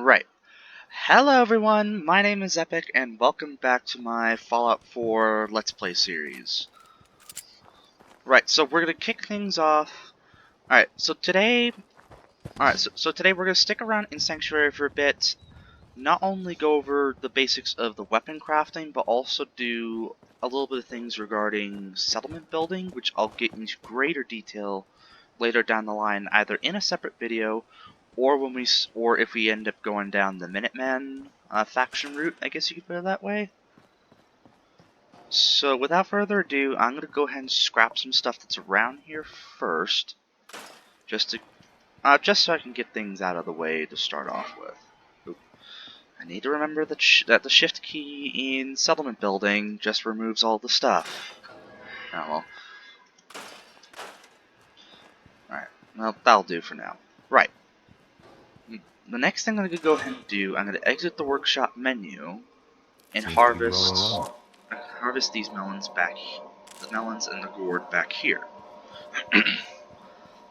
Right. Hello everyone, my name is Epic, and welcome back to my Fallout 4 Let's Play series. Right, so we're gonna kick things off. So today we're gonna stick around in Sanctuary for a bit, not only go over the basics of the weapon crafting, but also do a little bit of things regarding settlement building, which I'll get into greater detail later down the line, either in a separate video, or if we end up going down the Minuteman faction route, I guess you could put it that way. So without further ado, I'm gonna go ahead and scrap some stuff that's around here first, just so I can get things out of the way to start off with. Oop. I need to remember that the shift key in settlement building just removes all the stuff. Oh well. Alright, well, that'll do for now. Right. The next thing I'm going to go ahead and do, I'm going to exit the workshop menu and harvest these melons the melons and the gourd back here.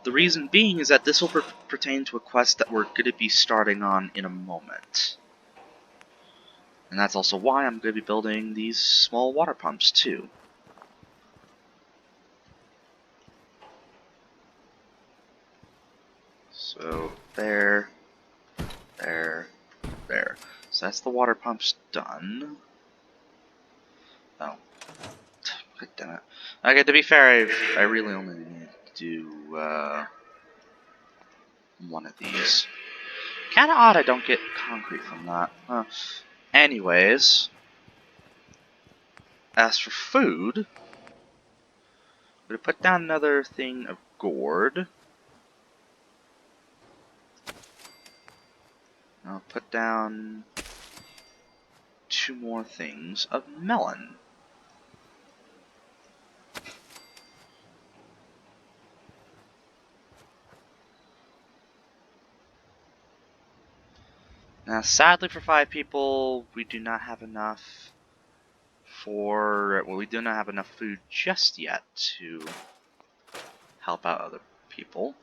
The reason being is that this will pertain to a quest that we're going to be starting on in a moment. And that's also why I'm going to be building these small water pumps too. So, there. So that's the water pumps done. Oh. God damn it. Okay, to be fair, I really only need to do, one of these. Kinda odd I don't get concrete from that. Anyways, as for food, I'm gonna put down another thing of gourd. I'll put down 2 more things of melon. Now, sadly for 5 people, we do not have enough we do not have enough food just yet to help out other people.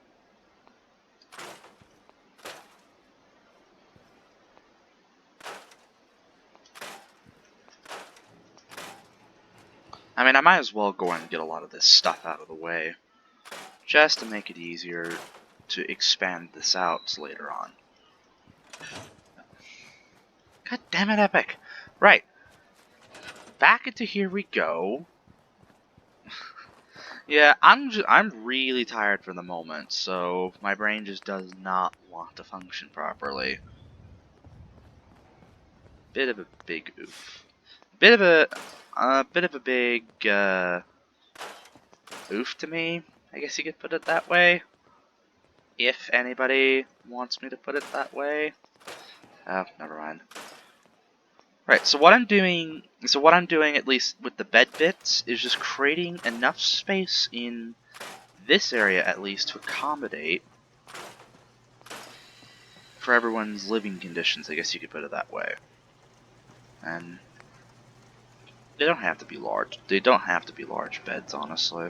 I mean, I might as well go and get a lot of this stuff out of the way, just to make it easier to expand this out later on. God damn it, Epic! Right. Back into here we go. Yeah, I'm really tired for the moment, so my brain just does not want to function properly. Bit of a big oof. Bit of a big oof to me, I guess you could put it that way. If anybody wants me to put it that way. Oh, never mind. Right, so what I'm doing, at least with the bed bits, is just creating enough space in this area, at least, to accommodate for everyone's living conditions, I guess you could put it that way. And they don't have to be large. They don't have to be large beds, honestly.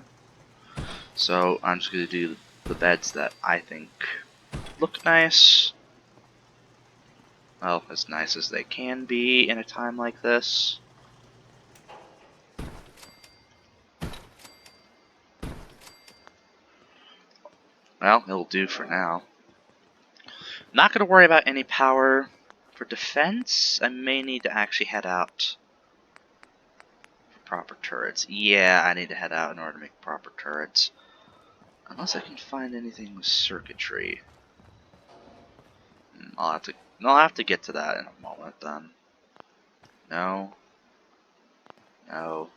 So I'm just going to do the beds that I think look nice. Well, as nice as they can be in a time like this. Well, it'll do for now. Not going to worry about any power. For defense, I may need to actually head out for proper turrets. Yeah, I need to head out in order to make proper turrets. Unless I can find anything with circuitry. I'll have to get to that in a moment then. No. No.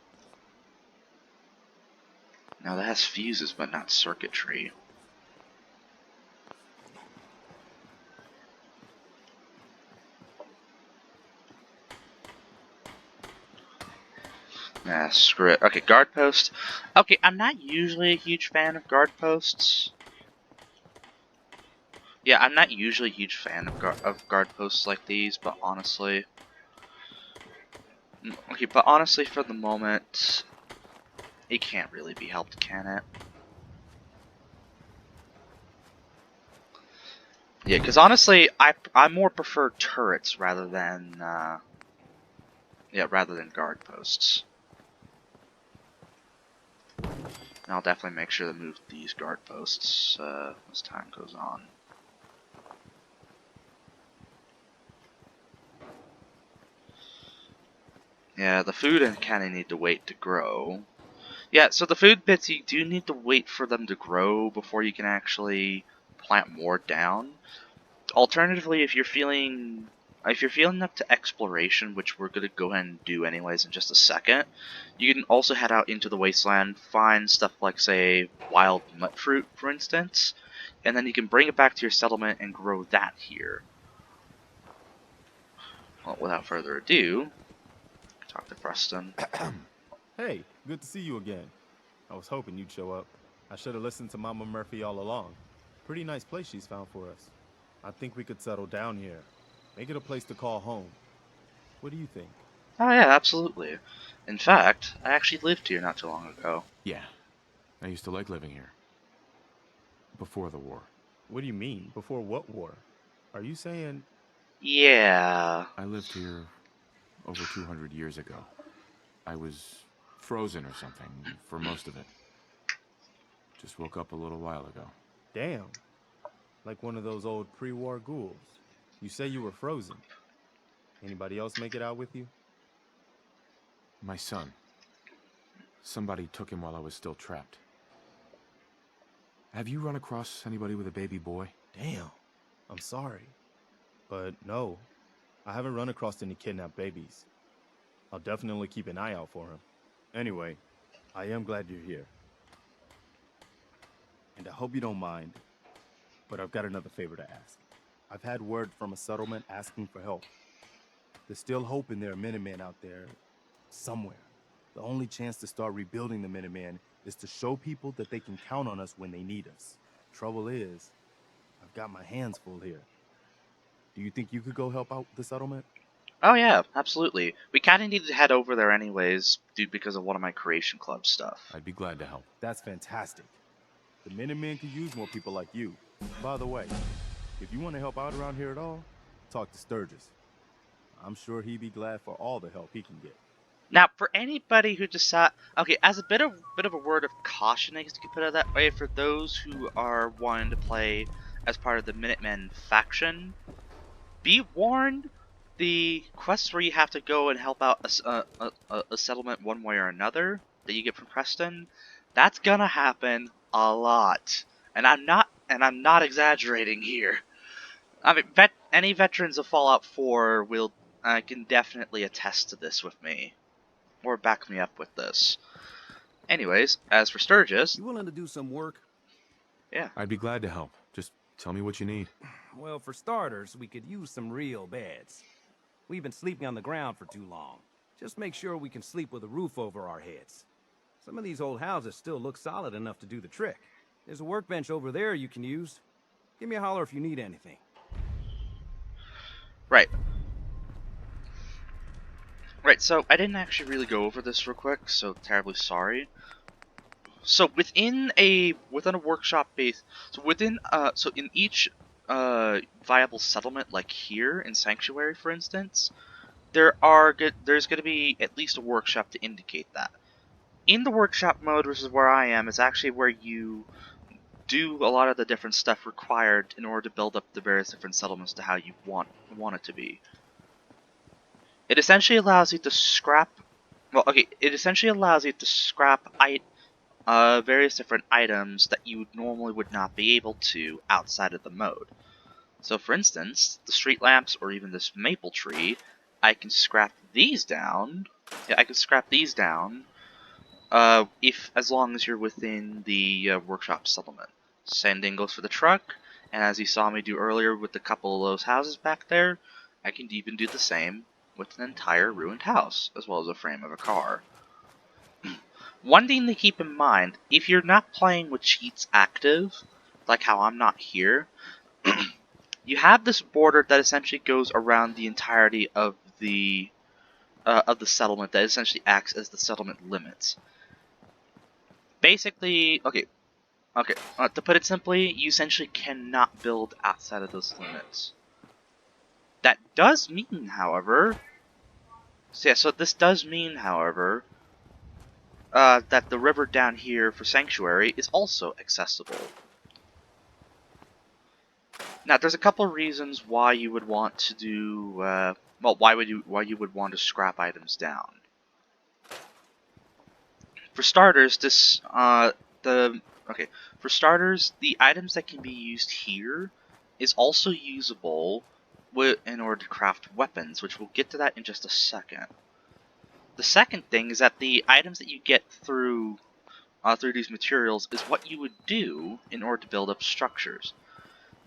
No, that has fuses but not circuitry. Nah, screw it. Okay, guard post. Okay, I'm not usually a huge fan of guard posts. Yeah, I'm not usually a huge fan of guard posts like these, but honestly... Okay, but honestly, for the moment, it can't really be helped, can it? Yeah, because honestly, I more prefer turrets rather than guard posts. And I'll definitely make sure to move these guard posts as time goes on. Yeah, the food and cannon need to wait to grow. Yeah, so the food bits, you do need to wait for them to grow before you can actually plant more down. Alternatively, if you're feeling up to exploration, which we're gonna go ahead and do anyways in just a second, you can also head out into the wasteland, find stuff like, say, wild mutfruit, for instance, and then you can bring it back to your settlement and grow that here. Well, without further ado, talk to Preston. Hey, good to see you again. I was hoping you'd show up. I should have listened to Mama Murphy all along. Pretty nice place she's found for us. I think we could settle down here. Make it a place to call home. What do you think? Oh yeah, absolutely. In fact, I actually lived here not too long ago. Yeah, I used to like living here. Before the war. What do you mean? Before what war? Are you saying... Yeah. I lived here over 200 years ago. I was frozen or something for most of it. Just woke up a little while ago. Damn. Like one of those old pre-war ghouls. You say you were frozen. Anybody else make it out with you? My son. Somebody took him while I was still trapped. Have you run across anybody with a baby boy? Damn. I'm sorry. But no, I haven't run across any kidnapped babies. I'll definitely keep an eye out for him. Anyway, I am glad you're here. And I hope you don't mind, but I've got another favor to ask. I've had word from a settlement asking for help. There's still hope in there are Minutemen out there somewhere. The only chance to start rebuilding the Minutemen is to show people that they can count on us when they need us. Trouble is, I've got my hands full here. Do you think you could go help out the settlement? Oh yeah, absolutely. We kind of need to head over there anyways, because of one of my Creation Club stuff. I'd be glad to help. That's fantastic. The Minutemen could use more people like you. By the way, if you want to help out around here at all, talk to Sturgis. I'm sure he'd be glad for all the help he can get. Now, for anybody who decide, okay, as a bit of a word of caution, I guess you could put it that way, for those who are wanting to play as part of the Minutemen faction, be warned. The quests where you have to go and help out a settlement one way or another that you get from Preston, that's gonna happen a lot, and I'm not exaggerating here. I mean, any veterans of Fallout 4 can definitely attest to this with me, or back me up with this. Anyways, as for Sturgis, You willing to do some work? yeah. I'd be glad to help. Just tell me what you need. Well, for starters, we could use some real beds. We've been sleeping on the ground for too long. Just make sure we can sleep with a roof over our heads. Some of these old houses still look solid enough to do the trick. There's a workbench over there you can use. Give me a holler if you need anything. Right. Right, so I didn't actually really go over this real quick, so terribly sorry. So within a workshop base, so in each viable settlement, like here in Sanctuary, for instance, there's going to be at least a workshop to indicate that. In the workshop mode, which is where I am, is actually where you do a lot of the different stuff required in order to build up the various different settlements to how you want it to be. It essentially allows you to scrap. Well, okay, it essentially allows you to scrap various different items that you normally would not be able to outside of the mode. So for instance, the street lamps or even this maple tree, I can scrap these down. Yeah, I can scrap these down as long as you're within the workshop settlement. Same thing goes for the truck, and as you saw me do earlier with a couple of those houses back there, I can even do the same with an entire ruined house, as well as a frame of a car. One thing to keep in mind, if you're not playing with cheats active, like how I'm not here, you have this border that essentially goes around the entirety of the settlement that essentially acts as the settlement limits. Basically, okay, Okay, to put it simply, you essentially cannot build outside of those limits. That does mean, however... So this does mean, however, that the river down here for Sanctuary is also accessible. Now, there's a couple of reasons why you would want to do, well, why you would want to scrap items down. For starters, for starters, the items that can be used here is also usable in order to craft weapons, which we'll get to that in just a second. The second thing is that the items that you get through these materials is what you would do in order to build up structures.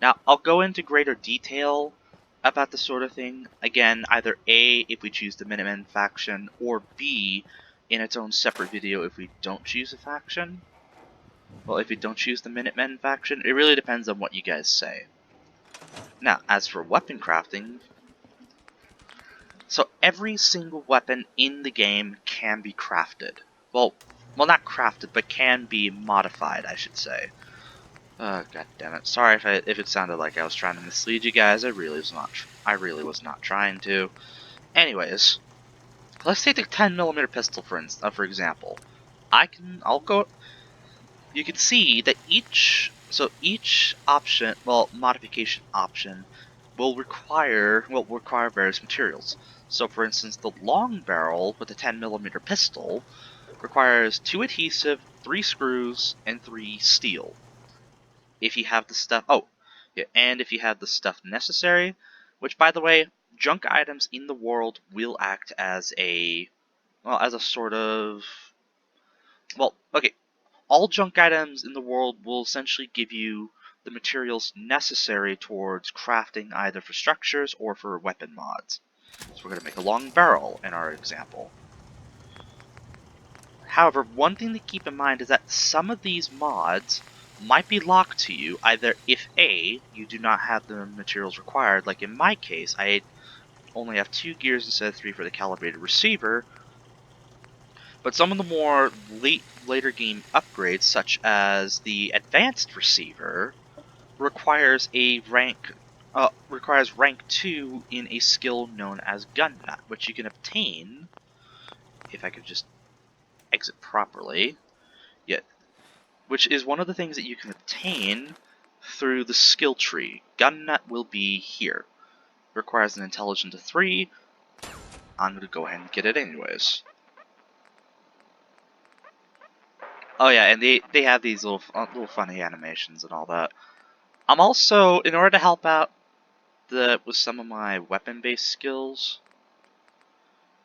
Now, I'll go into greater detail about this sort of thing, again, either A, if we choose the Minutemen faction, or B, in its own separate video if we don't choose a faction. Well, if we don't choose the Minutemen faction, it really depends on what you guys say. Now, as for weapon crafting, so every single weapon in the game can be crafted. Well, not crafted, but can be modified, I should say. God damn it! Sorry if it sounded like I was trying to mislead you guys. I really was not. I really was not trying to. Anyways, let's take the 10mm pistol for example. I'll go. You can see that each option, well, modification option, will require various materials. So, for instance, the long barrel with the 10mm pistol requires 2 adhesive, 3 screws, and 3 steel. If you have the stuff, and if you have the stuff necessary, which, by the way, junk items in the world will act as as a sort of, okay, all junk items in the world will essentially give you the materials necessary towards crafting either for structures or for weapon mods. So we're going to make a long barrel in our example. However, one thing to keep in mind is that some of these mods might be locked to you either if A, you do not have the materials required, like in my case, I only have 2 gears instead of 3 for the calibrated receiver, but some of the more later game upgrades, such as the advanced receiver, requires rank 2 in a skill known as gun nut, which you can obtain, if I could just exit properly, which is one of the things that you can obtain through the skill tree. Gun nut will be here. Requires an intelligence of 3. I'm going to go ahead and get it anyways. Oh yeah, and they have these little funny animations and all that. I'm also, in order to help out with some of my weapon-based skills,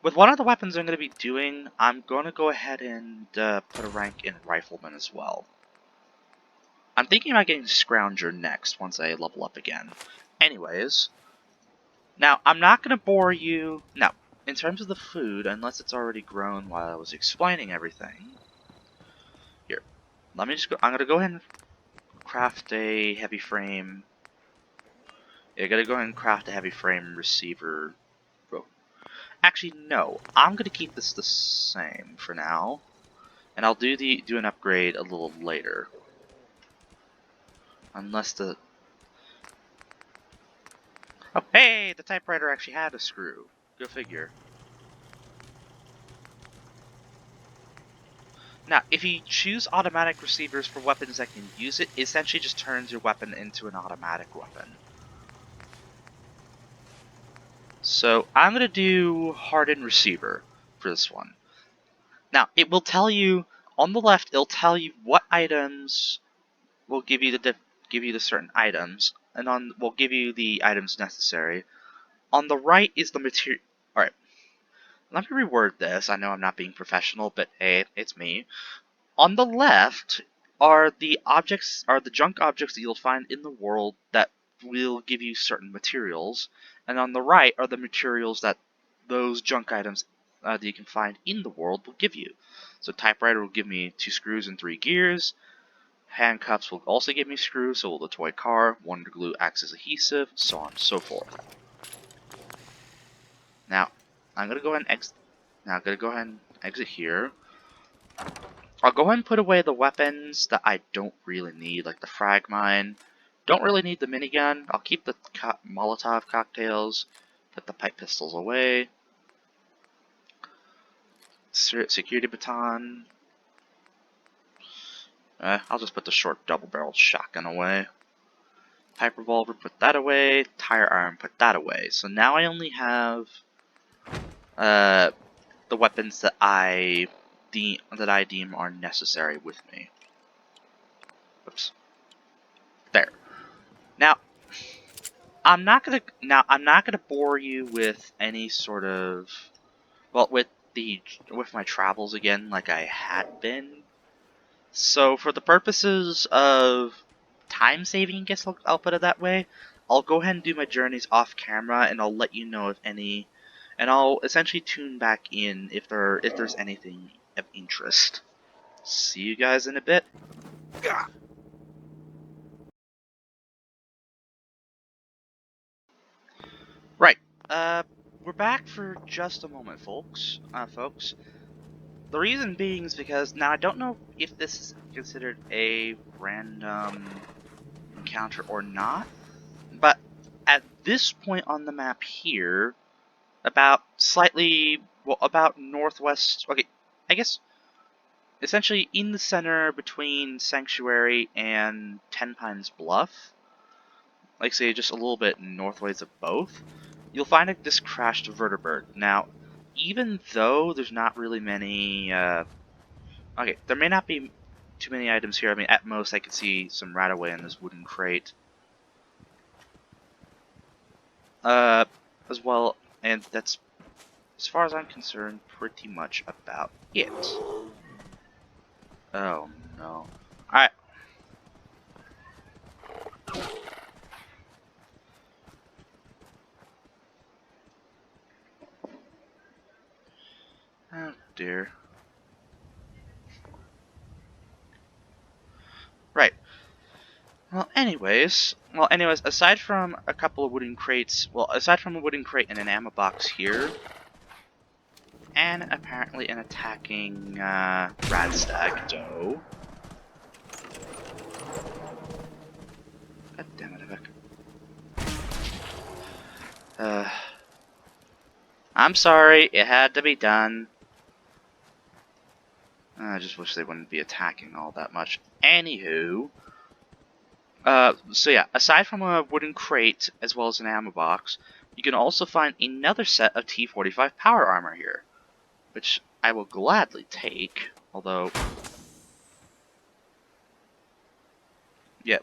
with one of the weapons I'm going to be doing, I'm going to go ahead and put a rank in Rifleman as well. I'm thinking about getting Scrounger next once I level up again. Anyways, now I'm not going to bore you. Now, in terms of the food, unless it's already grown while I was explaining everything, here, let me just go. I'm going to go ahead and craft a heavy frame. Yeah, I got to go ahead and craft a heavy frame receiver. Oh. Actually, no. I'm going to keep this the same for now. And I'll do an upgrade a little later. Unless the... Oh, hey! The typewriter actually had a screw. Go figure. Now, if you choose automatic receivers for weapons that can use it, it essentially just turns your weapon into an automatic weapon. So, I'm going to do hardened receiver for this one. Now, it will tell you, on the left, it'll tell you what items will give you the certain items, and will give you the items necessary. On the right is the material. Alright, let me reword this. I know I'm not being professional, but hey, it's me. On the left are the junk objects that you'll find in the world that will give you certain materials, and on the right are the materials that those junk items that you can find in the world will give you. So typewriter will give me 2 screws and 3 gears. Handcuffs will also give me screws, so will the toy car. Wonder glue acts as adhesive, so on and so forth. Now, I'm gonna go ahead and exit here. I'll go ahead and put away the weapons that I don't really need, like the frag mine. Don't really need the minigun. I'll keep the Molotov cocktails. Put the pipe pistols away. Security baton. I'll just put the short double-barreled shotgun away. Pipe revolver, put that away. Tire iron, put that away. So now I only have the weapons that I deem are necessary with me. Oops. There. Now I'm not gonna bore you with any sort of with my travels again like I had been. So for the purposes of time saving, I guess I'll put it that way. I'll go ahead and do my journeys off camera, and I'll let you know if any, and I'll essentially tune back in if there's anything of interest. See you guys in a bit. Right. We're back for just a moment, folks. The reason being is because now I don't know if this is considered a random encounter or not, but at this point on the map here, about northwest. Okay, I guess essentially in the center between Sanctuary and Ten Pines Bluff, like say just a little bit northways of both, you'll find this crashed vertibird. Now, even though there's not really many, okay, there may not be too many items here. I mean, at most I could see some Rataway in this wooden crate. As well, and that's, as far as I'm concerned, pretty much about it. Oh no. Alright. Oh dear. Right. Well anyways, aside from a couple of wooden crates, aside from a wooden crate and an ammo box here, and apparently an attacking, Radstag doe. God damn it, Epic. I'm sorry, it had to be done. I just wish they wouldn't be attacking all that much. Anywho, so yeah, aside from a wooden crate as well as an ammo box, you can also find another set of T-45 power armor here, which I will gladly take, although... yeah,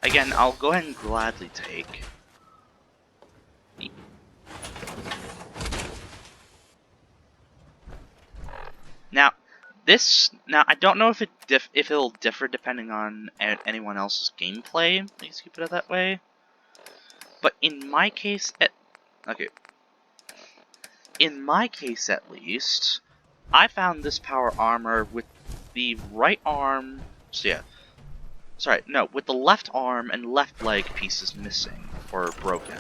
again, I'll go ahead and gladly take. Now, I don't know if it'll differ depending on anyone else's gameplay, please keep it that way, but in my case, okay, in my case at least, I found this power armor with the right arm, so yeah, sorry, no, with the left arm and left leg pieces missing, or broken.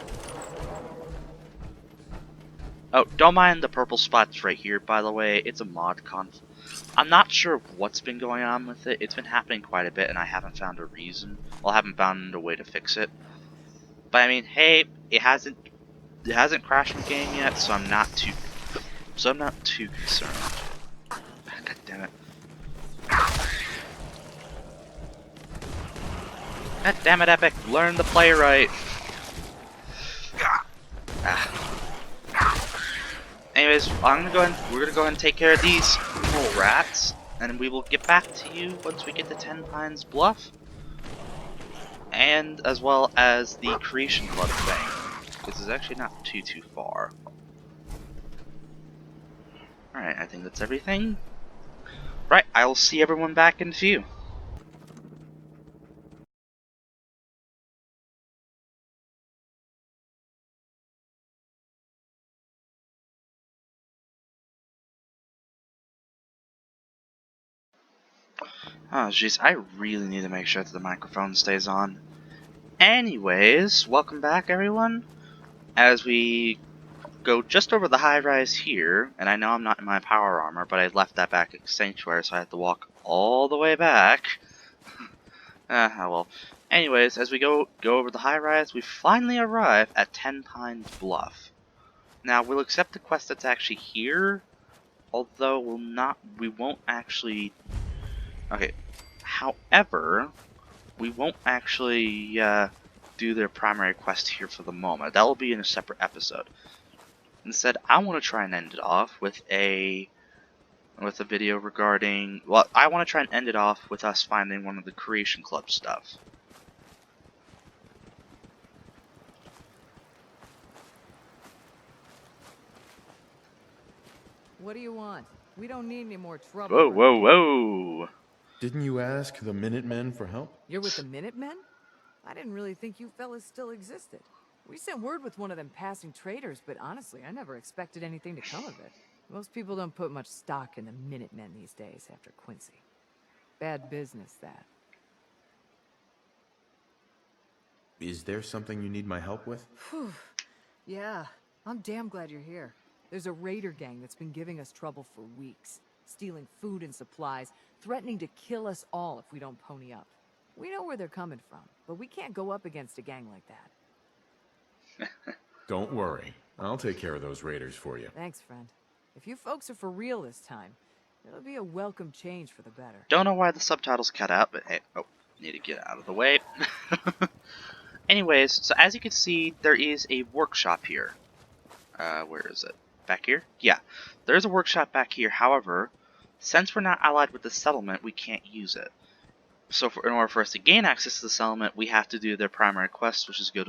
Oh, don't mind the purple spots right here, by the way, it's a mod conf. I'm not sure what's been going on with it, it's been happening quite a bit and I haven't found a reason, well I haven't found a way to fix it. But I mean, hey, it hasn't crashed the game yet, so I'm not too concerned. God damn it. God damn it, Epic, learn the play right. Anyways, we're gonna go ahead and take care of these mole rats, and we will get back to you once we get to Ten Pines Bluff, and as well as the Creation Club thing. This is actually not too far. Alright, I think that's everything. Right, I will see everyone back in a few. Oh jeez, I really need to make sure that the microphone stays on. Anyways, welcome back everyone. As we go just over the high rise here, and I know I'm not in my power armor, but I left that back at Sanctuary, so I have to walk all the way back. Oh well. Anyways, as we go over the high-rise, we finally arrive at 10 Pines Bluff. Now, we'll accept the quest that's actually here, although we won't actually... Okay, however, we won't actually do their primary quest here for the moment. That will be in a separate episode. Instead, I want to try and end it off with a video regarding... Well, I want to try and end it off with us finding one of the Creation Club stuff. What do you want? We don't need any more trouble. Whoa, whoa, around here. whoa! Didn't you ask the Minutemen for help? You're with the Minutemen? I didn't really think you fellas still existed. We sent word with one of them passing traders, but honestly, I never expected anything to come of it. Most people don't put much stock in the Minutemen these days after Quincy. Bad business, that. Is there something you need my help with? Whew. Yeah, I'm damn glad you're here. There's a raider gang that's been giving us trouble for weeks. Stealing food and supplies, threatening to kill us all if we don't pony up. We know where they're coming from, but we can't go up against a gang like that. Don't worry. I'll take care of those raiders for you. Thanks, friend. If you folks are for real this time, it'll be a welcome change for the better. Don't know why the subtitles cut out, but hey, oh, need to get out of the way. Anyways, so as you can see, there is a workshop here. Where is it? Back here? Yeah, there's a workshop back here. However, since we're not allied with the settlement, we can't use it. So in order for us to gain access to the settlement, we have to do their primary quest, which is go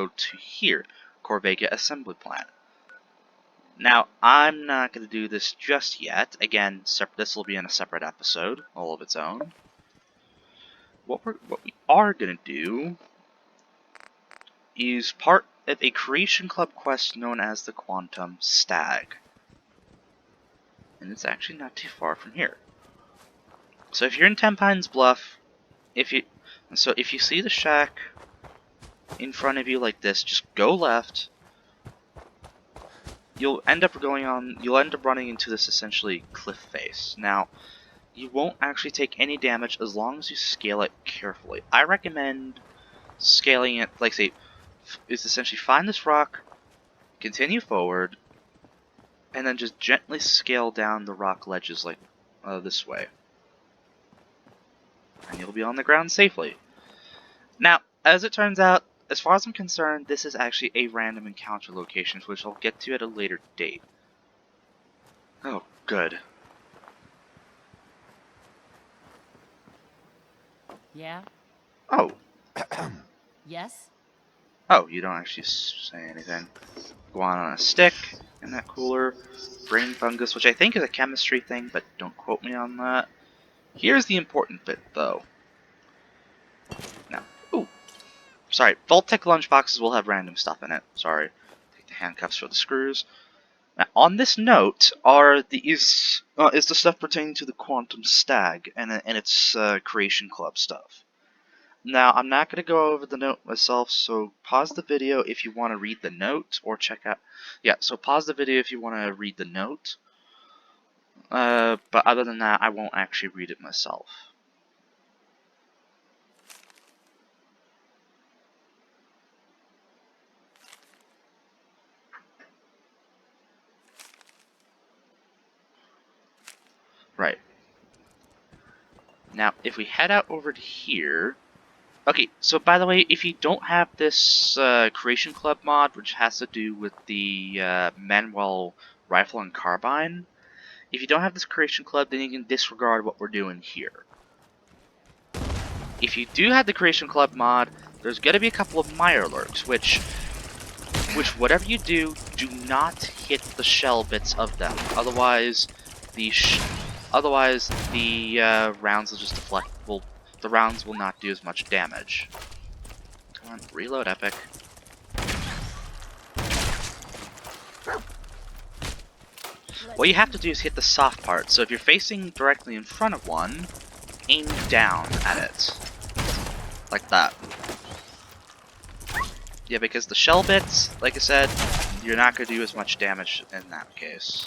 to here, Corvega Assembly Plant. Now, I'm not going to do this just yet. Again, this will be in a separate episode, all of its own. What we are going to do is part of a Creation Club quest known as the Quantum Stag. And it's actually not too far from here. So if you're in 10 Pines Bluff, if you see the shack in front of you like this, just go left. You'll end up running into this essentially cliff face. Now, you won't actually take any damage as long as you scale it carefully. I recommend scaling it, like say, is essentially find this rock, continue forward, and then just gently scale down the rock ledges like this way. And you'll be on the ground safely. Now, as it turns out, as far as I'm concerned, this is actually a random encounter location, which I'll get to at a later date. Oh, good. Yeah? Oh. Yes? Oh, you don't actually say anything. Go on a stick in that cooler. Brain fungus, which I think is a chemistry thing, but don't quote me on that. Here's the important bit, though. Now, ooh. Sorry, Vault-Tec lunchboxes will have random stuff in it. Sorry. Take the handcuffs for the screws. Now, on this note is the stuff pertaining to the Quantum Stag and its Creation Club stuff. Now, I'm not going to go over the note myself, so pause the video if you want to read the note, or check out... Yeah, so pause the video if you want to read the note. But other than that, I won't actually read it myself. Right. Now, if we head out over to here... Okay, so by the way, if you don't have this Creation Club mod, which has to do with the Manuel Rifle and Carbine, if you don't have this Creation Club, then you can disregard what we're doing here. If you do have the Creation Club mod, there's going to be a couple of Mirelurks, which whatever you do not hit the shell bits of them. Otherwise, the rounds will just deflect. The rounds will not do as much damage. Come on, reload, Epic. What you have to do is hit the soft part. So if you're facing directly in front of one, aim down at it. Like that. Yeah, because the shell bits, like I said, you're not going to do as much damage in that case.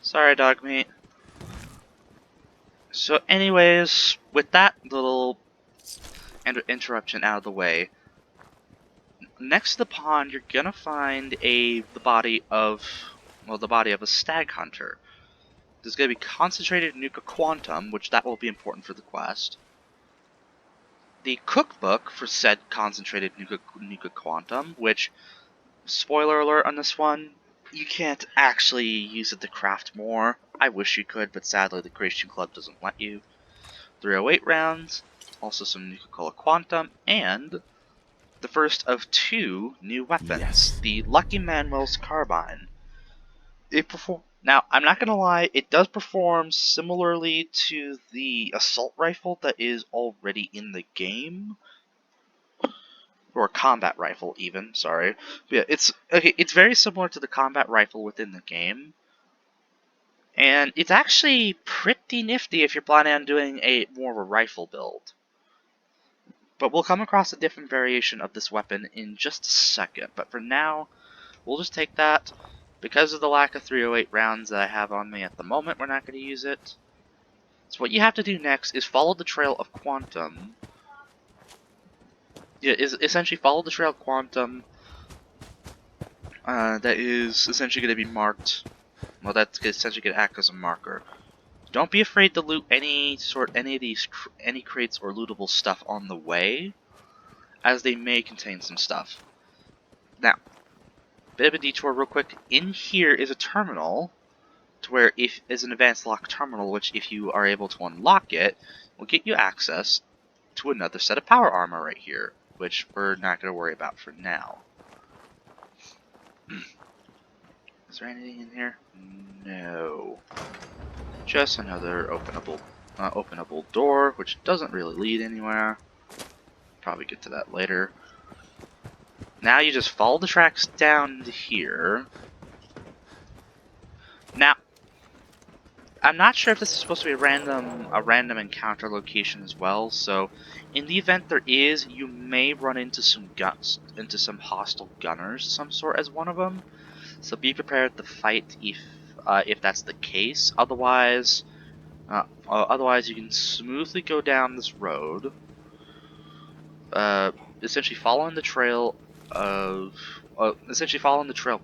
Sorry, dog meat. So anyways, with that little interruption out of the way, next to the pond you're gonna find the body of a stag hunter. There's gonna be concentrated nuka quantum, which that will be important for the quest. The cookbook for said concentrated nuka quantum, which, spoiler alert on this one, you can't actually use it to craft more. I wish you could, but sadly the Creation Club doesn't let you. 308 rounds, also some Nuka-Cola Quantum, and the first of 2 new weapons, Yes. the Lucky Manuel's Carbine. Now, I'm not gonna lie, it does perform similarly to the assault rifle that is already in the game, or combat rifle even. Sorry, but yeah, it's very similar to the combat rifle within the game, and it's actually pretty nifty if you're planning on doing more of a rifle build. But we'll come across a different variation of this weapon in just a second. But for now, we'll just take that. Because of the lack of 308 rounds that I have on me at the moment, we're not going to use it. So what you have to do next is follow the trail of Quantum. Yeah, is essentially follow the trail of Quantum. That is essentially going to be marked. Well, that's essentially going to act as a marker. Don't be afraid to loot any of these crates or lootable stuff on the way, as they may contain some stuff. Now, bit of a detour real quick. In here is a terminal, to where if is an advanced lock terminal, which if you are able to unlock it, will get you access to another set of power armor right here, which we're not going to worry about for now. Is there anything in here? No. Just another openable door, which doesn't really lead anywhere. Probably get to that later. Now you just follow the tracks down to here. Now, I'm not sure if this is supposed to be a random encounter location as well, so in the event there is, you may run into some hostile gunners of some sort as one of them. So be prepared to fight if that's the case. Otherwise you can smoothly go down this road, essentially following the trail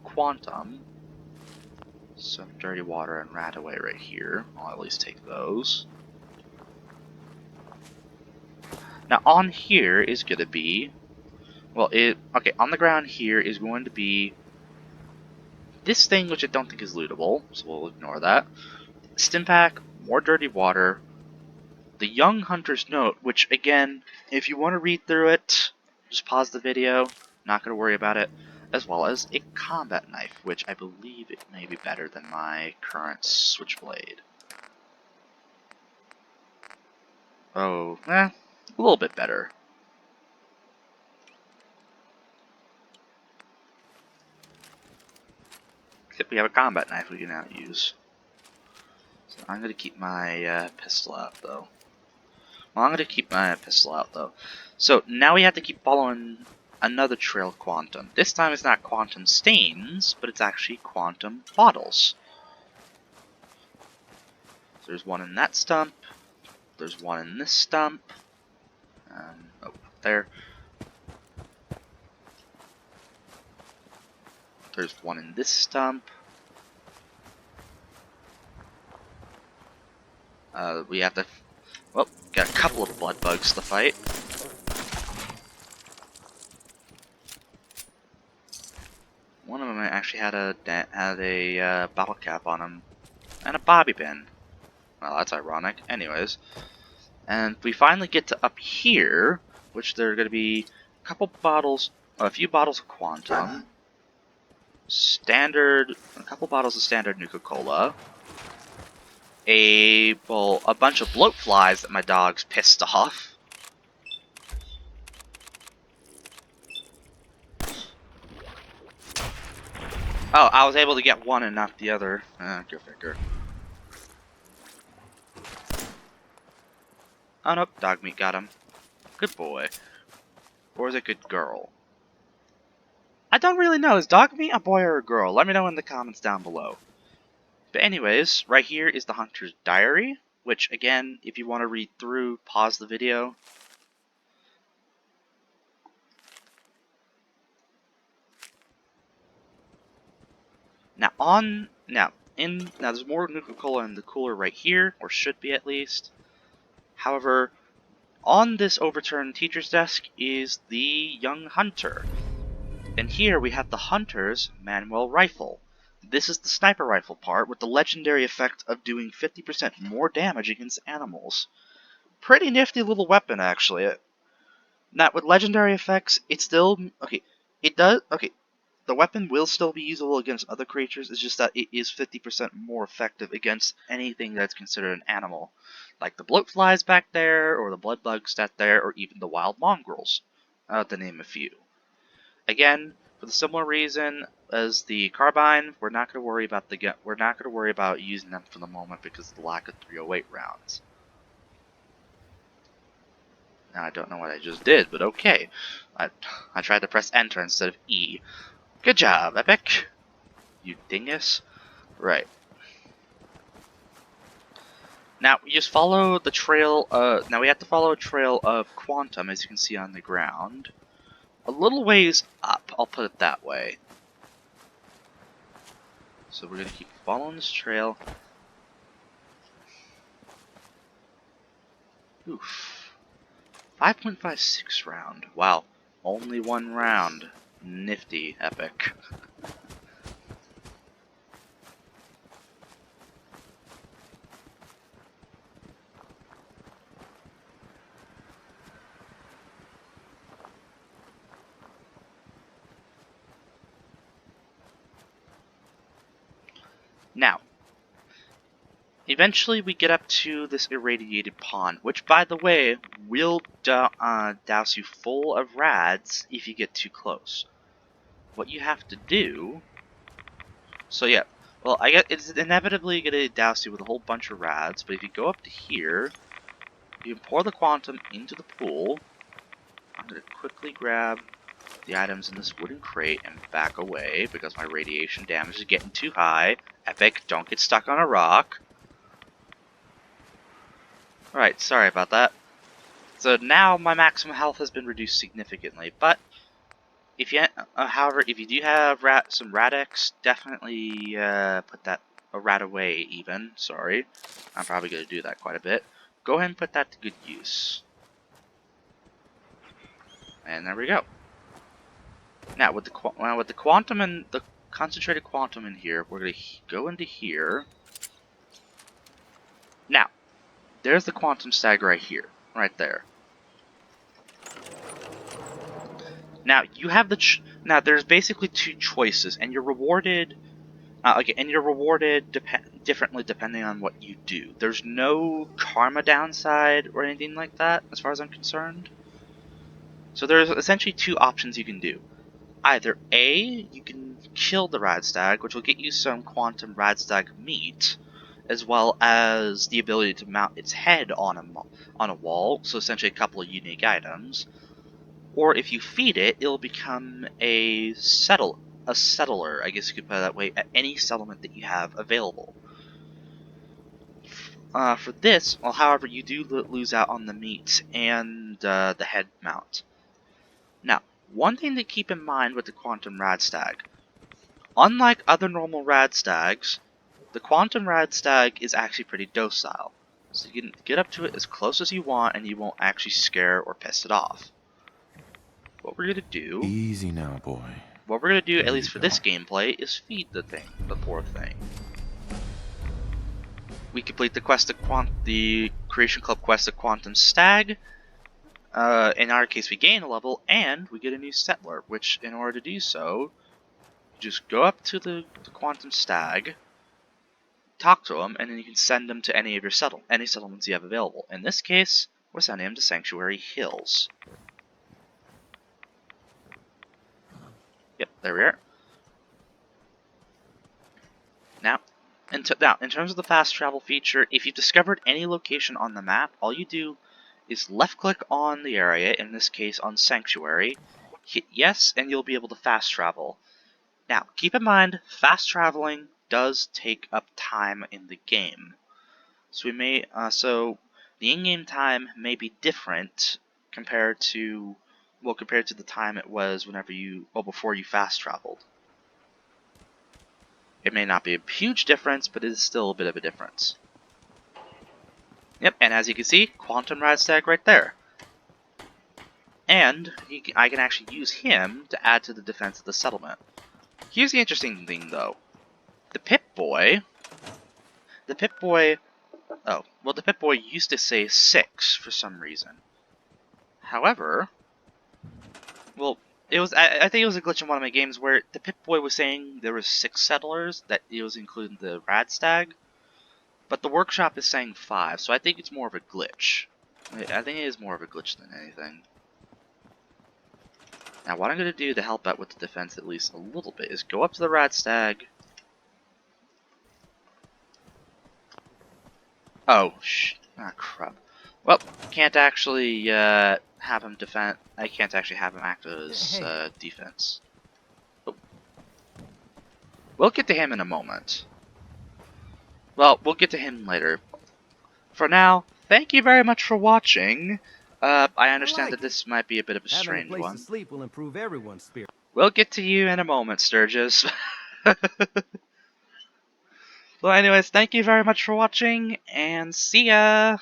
Quantum. Some dirty water and rat away right here. I'll at least take those. Now on here is going to be, on the ground here is going to be this thing, which I don't think is lootable, so we'll ignore that. Stimpack, more dirty water, the Young Hunter's Note, which again, if you want to read through it, just pause the video, not going to worry about it, as well as a combat knife, which I believe it may be better than my current switchblade. Oh, a little bit better. Except we have a combat knife we can now use. So I'm going to keep my pistol out, though. So now we have to keep following another trail of Quantum. This time it's not Quantum Stains, but it's actually Quantum Bottles. So there's one in that stump. There's one in this stump. There. There's one in this stump. We have to... Well, got a couple of blood bugs to fight. One of them actually had a bottle cap on him. And a bobby pin. Well, that's ironic. Anyways. And we finally get to up here, which there are going to be a few bottles of Quantum. A couple bottles of standard Nuka-Cola. A bunch of bloat flies that my dog's pissed off. Oh, I was able to get one and not the other. Go figure. Oh nope, dog meat got him. Good boy. Or is it good girl? I don't really know. Is dog meat a boy or a girl? Let me know in the comments down below. But anyways, right here is the Hunter's Diary, which again, if you want to read through, pause the video. Now there's more Nuka-Cola in the cooler right here, or should be at least. However, on this overturned teacher's desk is the young hunter. And here we have the hunter's manual rifle. This is the sniper rifle part with the legendary effect of doing 50% more damage against animals. Pretty nifty little weapon, actually. Now, with legendary effects, it's still... the weapon will still be usable against other creatures, it's just that it is 50% more effective against anything that's considered an animal. Like the bloatflies back there, or the bloodbugs that there, or even the wild mongrels, to name a few. Again, for the similar reason as the carbine, we're not going to worry about using them for the moment because of the lack of 308 rounds. Now I don't know what I just did, but okay. I tried to press enter instead of E. Good job, Epic. You dingus. Right. Now we just follow the trail. Now we have to follow a trail of quantum, as you can see on the ground. A little ways up, I'll put it that way. So we're gonna keep following this trail. Oof. 5.56 round. Wow. Only one round. Nifty, Epic. Now, eventually we get up to this irradiated pond, which, by the way, will douse you full of rads if you get too close. What you have to do... So yeah, well, I guess it's inevitably going to douse you with a whole bunch of rads, but if you go up to here, you can pour the quantum into the pool. I'm going to quickly grab the items in this wooden crate and back away because my radiation damage is getting too high. Epic, don't get stuck on a rock. Alright, sorry about that. So now my maximum health has been reduced significantly, but if you, however, if you do have some Radex, definitely put that rat away. Even sorry, I'm probably going to do that quite a bit. Go ahead and put that to good use. And there we go. Now with the quantum and the concentrated quantum in here, we're going to go into here. Now, there's the quantum stag right here, right there. Now you have now there's basically two choices, and you're rewarded. Differently depending on what you do. There's no karma downside or anything like that, as far as I'm concerned. So there's essentially two options you can do. Either A, you can kill the Radstag, which will get you some quantum Radstag meat, as well as the ability to mount its head on a wall, so essentially a couple of unique items. Or if you feed it, it'll become a settler, I guess you could put it that way, at any settlement that you have available. For this, well, however, you do lose out on the meat and the head mount. Now, one thing to keep in mind with the Quantum Radstag, unlike other normal Radstags, the Quantum Radstag is actually pretty docile. So you can get up to it as close as you want and you won't actually scare or piss it off. What we're going to do... Easy now, boy. What we're going to do, There at you least for go. this gameplay, is feed the poor thing. We complete the quest of the Creation Club quest of Quantum Stag. In our case, we gain a level, and we get a new settler, which, in order to do so, you just go up to the Quantum Stag, talk to him, and then you can send him to any of your settlements you have available. In this case, we're sending him to Sanctuary Hills. Yep, there we are. Now, in terms of the fast travel feature, if you've discovered any location on the map, all you do is left-click on the area, in this case on Sanctuary, hit yes, and you'll be able to fast travel. Now, keep in mind, fast traveling does take up time in the game. So the in-game time may be different compared to the time it was before you fast traveled. It may not be a huge difference, but it is still a bit of a difference. Yep, and as you can see, Quantum Radstag right there. And I can actually use him to add to the defense of the settlement. Here's the interesting thing, though. The Pip-Boy used to say 6 for some reason. However, I think it was a glitch in one of my games where the Pip-Boy was saying there was 6 settlers, that it was including the Radstag, but the workshop is saying 5, so I think it's more of a glitch. I think it is more of a glitch than anything. Now, what I'm going to do to help out with the defense at least a little bit is go up to the Radstag. Oh, crap. Well, can't actually have him defend. I can't actually have him act as defense. Oh. We'll get to him in a moment. Well, we'll get to him later. For now, thank you very much for watching. I understand that this might be a bit of a Having a strange place one. to sleep will improve everyone's spirit. We'll get to you in a moment, Sturgis. Well, anyways, thank you very much for watching, and see ya!